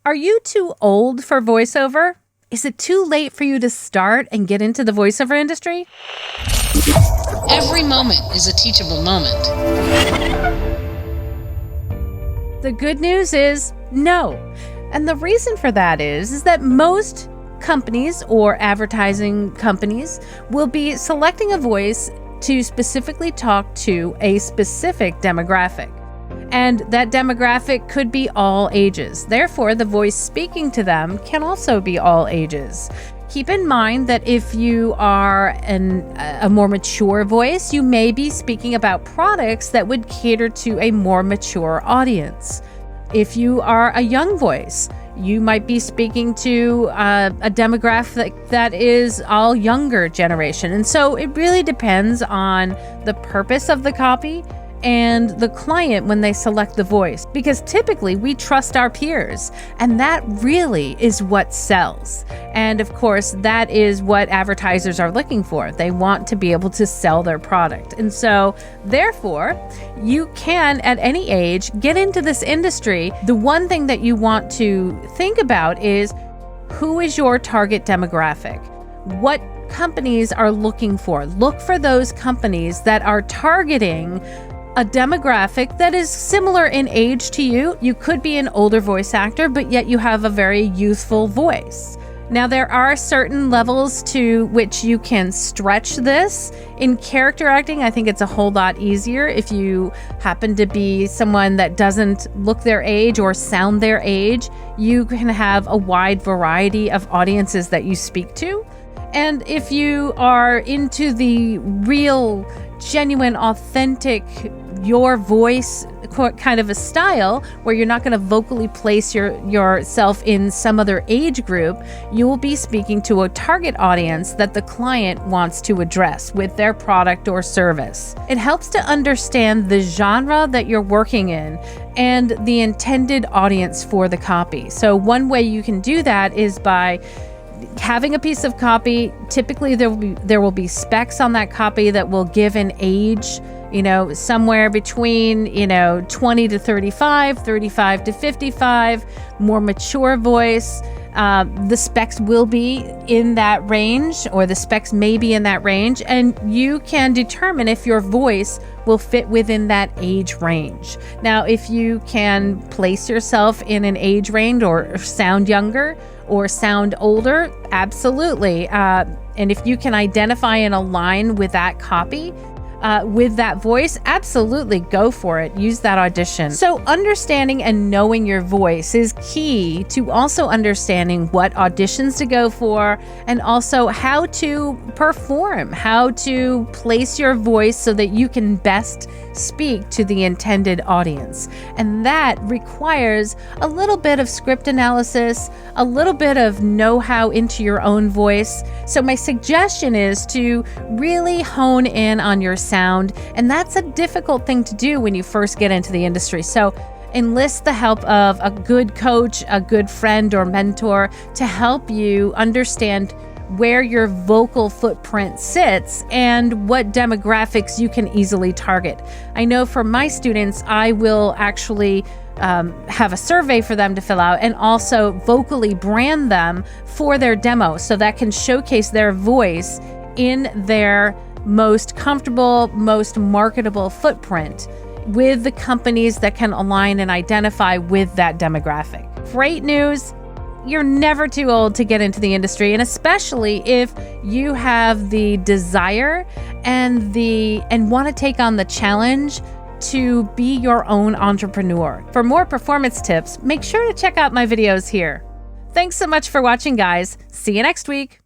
Are you too old for voiceover? Is it too late for you to start and get into the voiceover industry? Every moment is a teachable moment. The good news is no. And the reason for that is that most companies or advertising companies will be selecting a voice to specifically talk to a specific demographic. And that demographic could be all ages. Therefore, the voice speaking to them can also be all ages. Keep in mind that if you are a more mature voice, you may be speaking about products that would cater to a more mature audience. If you are a young voice, you might be speaking to a demographic that is all younger generation. And so it really depends on the purpose of the copy and the client when they select the voice, because typically we trust our peers, and that really is what sells. And of course, that is what advertisers are looking for. They want to be able to sell their product. And so therefore, you can at any age get into this industry. The one thing that you want to think about is, who is your target demographic? What companies are looking for? Look for those companies that are targeting a demographic that is similar in age to you. You could be an older voice actor, but yet you have a very youthful voice. Now, there are certain levels to which you can stretch this. In character acting, I think it's a whole lot easier if you happen to be someone that doesn't look their age or sound their age. You can have a wide variety of audiences that you speak to. And if you are into the real, genuine, authentic, your voice kind of a style where you're not going to vocally place yourself in some other age group, you will be speaking to a target audience that the client wants to address with their product or service. It helps to understand the genre that you're working in and the intended audience for the copy. So one way you can do that is by having a piece of copy. Typically there will be specs on that copy that will give an age, somewhere between, 20 to 35, 35 to 55, more mature voice. The specs will be in that range, or the specs may be in that range, and you can determine if your voice will fit within that age range. Now, if you can place yourself in an age range or sound younger or sound older, absolutely. And if you can identify and align with that copy, with that voice, absolutely go for it. Use that audition. So understanding and knowing your voice is key to also understanding what auditions to go for, and also how to perform, how to place your voice so that you can best speak to the intended audience. And that requires a little bit of script analysis, a little bit of know-how into your own voice. So my suggestion is to really hone in on your sound, and that's a difficult thing to do when you first get into the industry. So enlist the help of a good coach, a good friend or mentor to help you understand where your vocal footprint sits and what demographics you can easily target. I know for my students, I will actually have a survey for them to fill out and also vocally brand them for their demo, so that can showcase their voice in their most comfortable, most marketable footprint with the companies that can align and identify with that demographic. Great news. You're never too old to get into the industry, and especially if you have the desire and want to take on the challenge to be your own entrepreneur. For more performance tips, make sure to check out my videos here. Thanks so much for watching, guys. See you next week.